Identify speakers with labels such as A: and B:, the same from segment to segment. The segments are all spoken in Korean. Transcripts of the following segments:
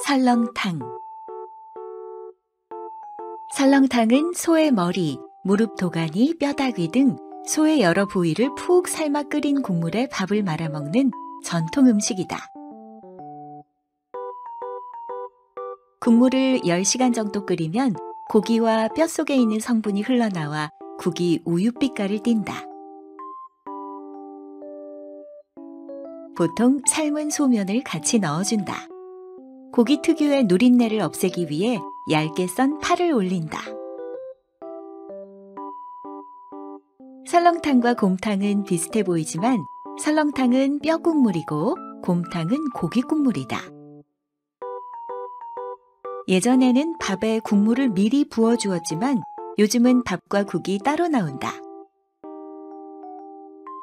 A: 설렁탕. 설렁탕은 소의 머리, 무릎 도가니, 뼈다귀 등 소의 여러 부위를 푹 삶아 끓인 국물에 밥을 말아 먹는 전통 음식이다. 국물을 10시간 정도 끓이면 고기와 뼈 속에 있는 성분이 흘러나와 국이 우유빛깔을 띈다. 보통 삶은 소면을 같이 넣어준다. 고기 특유의 누린내를 없애기 위해 얇게 썬 파를 올린다. 설렁탕과 곰탕은 비슷해 보이지만 설렁탕은 뼈 국물이고 곰탕은 고기 국물이다. 예전에는 밥에 국물을 미리 부어주었지만 요즘은 밥과 국이 따로 나온다.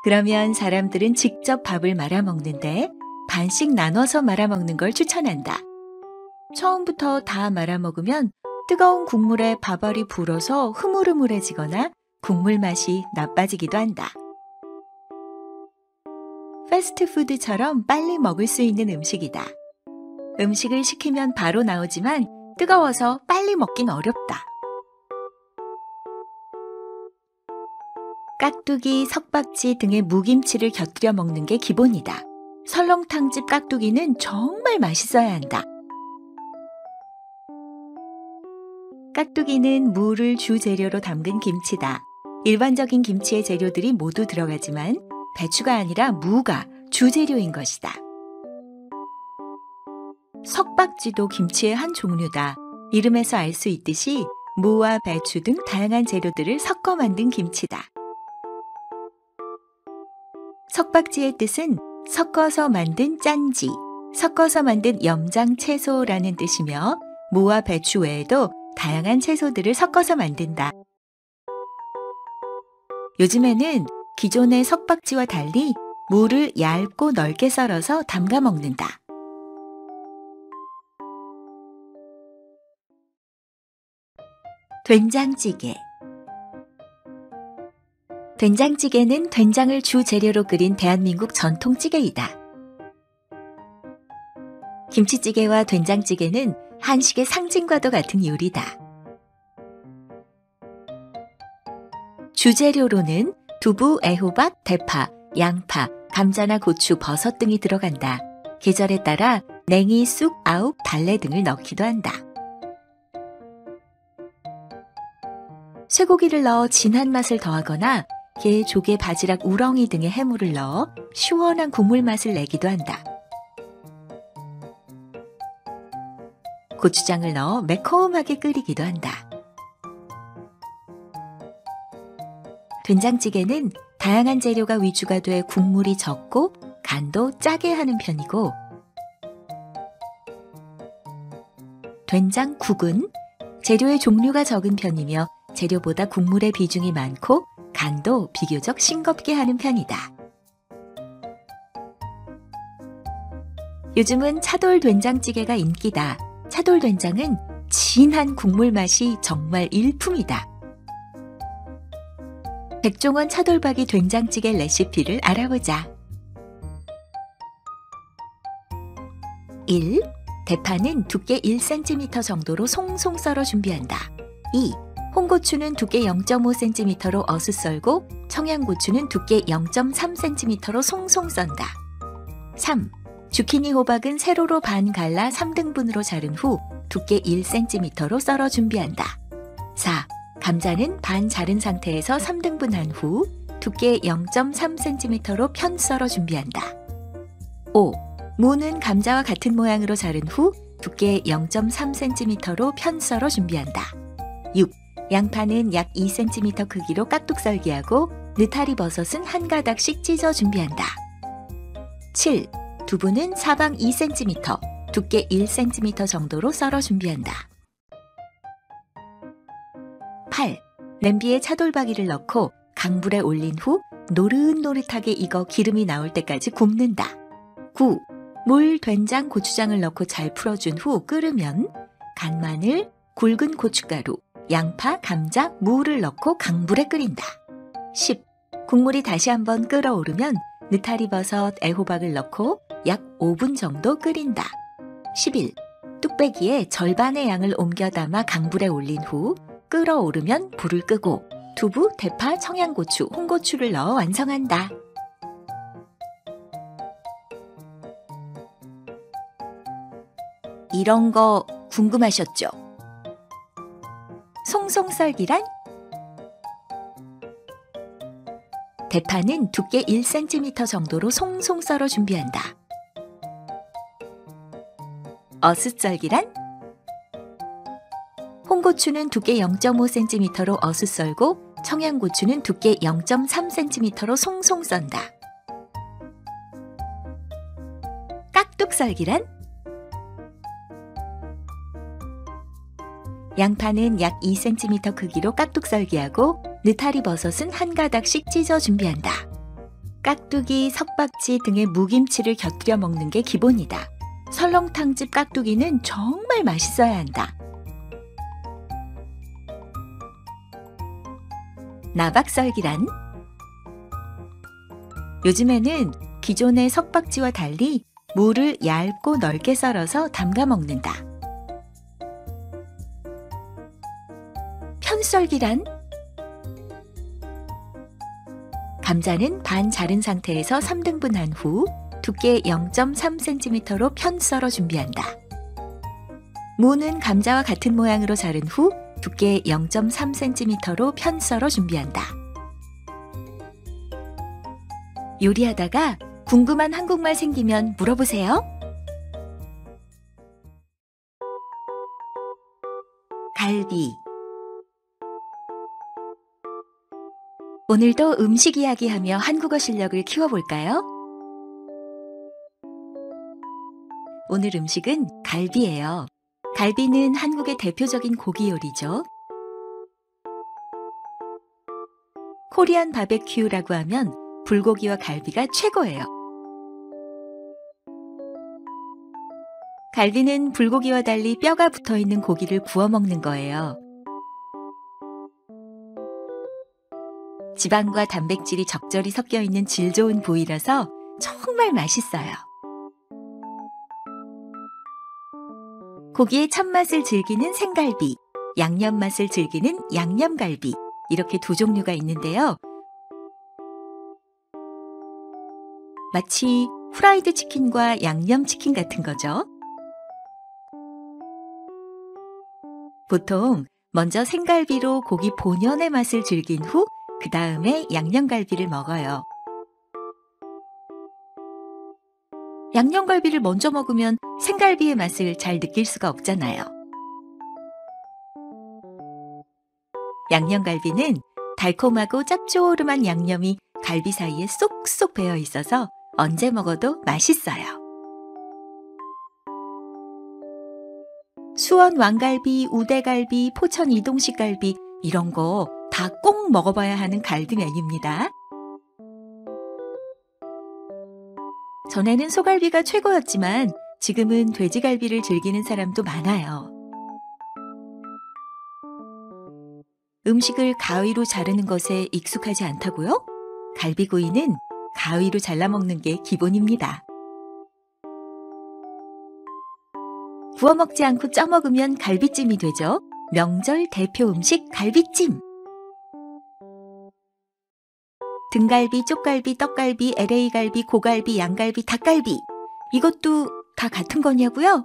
A: 그러면 사람들은 직접 밥을 말아 먹는데 반씩 나눠서 말아 먹는 걸 추천한다. 처음부터 다 말아 먹으면 뜨거운 국물에 밥알이 불어서 흐물흐물해지거나 국물 맛이 나빠지기도 한다. 패스트푸드처럼 빨리 먹을 수 있는 음식이다. 음식을 식히면 바로 나오지만 뜨거워서 빨리 먹긴 어렵다. 깍두기, 석박지 등의 무김치를 곁들여 먹는 게 기본이다. 설렁탕집 깍두기는 정말 맛있어야 한다. 깍두기는 무를 주 재료로 담근 김치다. 일반적인 김치의 재료들이 모두 들어가지만 배추가 아니라 무가 주 재료인 것이다. 석박지도 김치의 한 종류다. 이름에서 알 수 있듯이 무와 배추 등 다양한 재료들을 섞어 만든 김치다. 석박지의 뜻은 섞어서 만든 짠지, 섞어서 만든 염장 채소라는 뜻이며 무와 배추 외에도 다양한 채소들을 섞어서 만든다. 요즘에는 기존의 석박지와 달리 무를 얇고 넓게 썰어서 담가 먹는다. 된장찌개. 된장찌개는 된장을 주 재료로 끓인 대한민국 전통찌개이다. 김치찌개와 된장찌개는 한식의 상징과도 같은 요리다. 주재료로는 두부, 애호박, 대파, 양파, 감자나 고추, 버섯 등이 들어간다. 계절에 따라 냉이, 쑥, 아욱, 달래 등을 넣기도 한다. 쇠고기를 넣어 진한 맛을 더하거나 게, 조개, 바지락, 우렁이 등의 해물을 넣어 시원한 국물 맛을 내기도 한다. 고추장을 넣어 매콤하게 끓이기도 한다. 된장찌개는 다양한 재료가 위주가 돼 국물이 적고 간도 짜게 하는 편이고, 된장국은 재료의 종류가 적은 편이며 재료보다 국물의 비중이 많고 간도 비교적 싱겁게 하는 편이다. 요즘은 차돌 된장찌개가 인기다. 차돌 된장은 진한 국물 맛이 정말 일품이다. 백종원 차돌박이 된장찌개 레시피를 알아보자. 1. 대파는 두께 1cm 정도로 송송 썰어 준비한다. 2. 홍고추는 두께 0.5cm로 어슷 썰고 청양고추는 두께 0.3cm로 송송 썬다. 3. 주키니 호박은 세로로 반 갈라 3등분으로 자른 후 두께 1cm로 썰어 준비한다. 4. 감자는 반 자른 상태에서 3등분한 후 두께 0.3cm로 편 썰어 준비한다. 5. 무는 감자와 같은 모양으로 자른 후 두께 0.3cm로 편 썰어 준비한다. 6. 양파는 약 2cm 크기로 깍둑 썰기하고 느타리 버섯은 한 가닥씩 찢어 준비한다. 7. 두부는 사방 2cm, 두께 1cm 정도로 썰어 준비한다. 8. 냄비에 차돌박이를 넣고 강불에 올린 후 노릇노릇하게 익어 기름이 나올 때까지 굽는다. 9. 물, 된장, 고추장을 넣고 잘 풀어준 후 끓으면 간마늘, 굵은 고춧가루, 양파, 감자, 무를 넣고 강불에 끓인다. 10. 국물이 다시 한번 끓어오르면 느타리 버섯, 애호박을 넣고 약 5분 정도 끓인다. 11. 뚝배기에 절반의 양을 옮겨 담아 강불에 올린 후 끓어오르면 불을 끄고 두부, 대파, 청양고추, 홍고추를 넣어 완성한다. 이런 거 궁금하셨죠? 송송썰기란? 대파는 두께 1cm 정도로 송송 썰어 준비한다. 어슷썰기란? 홍고추는 두께 0.5cm로 어슷 썰고 청양고추는 두께 0.3cm로 송송 썬다. 깍둑썰기란? 양파는 약 2cm 크기로 깍둑 썰기하고 느타리 버섯은 한 가닥씩 찢어 준비한다. 깍두기, 석박지 등의 무김치를 곁들여 먹는 게 기본이다. 설렁탕집 깍두기는 정말 맛있어야 한다. 나박썰기란? 요즘에는 기존의 석박지와 달리 무를 얇고 넓게 썰어서 담가 먹는다. 편썰기란? 감자는 반 자른 상태에서 3등분한 후 두께 0.3cm로 편 썰어 준비한다. 무는 감자와 같은 모양으로 자른 후 두께 0.3cm로 편 썰어 준비한다. 요리하다가 궁금한 한국말 생기면 물어보세요. 갈비. 오늘도 음식 이야기하며 한국어 실력을 키워볼까요? 오늘 음식은 갈비예요. 갈비는 한국의 대표적인 고기 요리죠. 코리안 바베큐라고 하면 불고기와 갈비가 최고예요. 갈비는 불고기와 달리 뼈가 붙어있는 고기를 구워 먹는 거예요. 지방과 단백질이 적절히 섞여 있는 질 좋은 부위라서 정말 맛있어요. 고기의 참맛을 즐기는 생갈비, 양념 맛을 즐기는 양념갈비, 이렇게 두 종류가 있는데요. 마치 후라이드 치킨과 양념 치킨 같은 거죠. 보통 먼저 생갈비로 고기 본연의 맛을 즐긴 후 그 다음에 양념갈비를 먹어요. 양념갈비를 먼저 먹으면 생갈비의 맛을 잘 느낄 수가 없잖아요. 양념갈비는 달콤하고 짭조름한 양념이 갈비 사이에 쏙쏙 배어 있어서 언제 먹어도 맛있어요. 수원 왕갈비, 우대갈비, 포천 이동식 갈비 이런 거 다 꼭 먹어봐야 하는 갈비 메뉴입니다. 전에는 소갈비가 최고였지만 지금은 돼지갈비를 즐기는 사람도 많아요. 음식을 가위로 자르는 것에 익숙하지 않다고요? 갈비구이는 가위로 잘라 먹는 게 기본입니다. 구워 먹지 않고 쪄 먹으면 갈비찜이 되죠. 명절 대표 음식 갈비찜. 등갈비, 쪽갈비, 떡갈비, LA갈비, 고갈비, 양갈비, 닭갈비. 이것도 다 같은 거냐고요?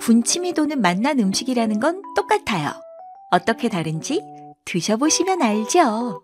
A: 군침이 도는 맛난 음식이라는 건 똑같아요. 어떻게 다른지 드셔보시면 알죠.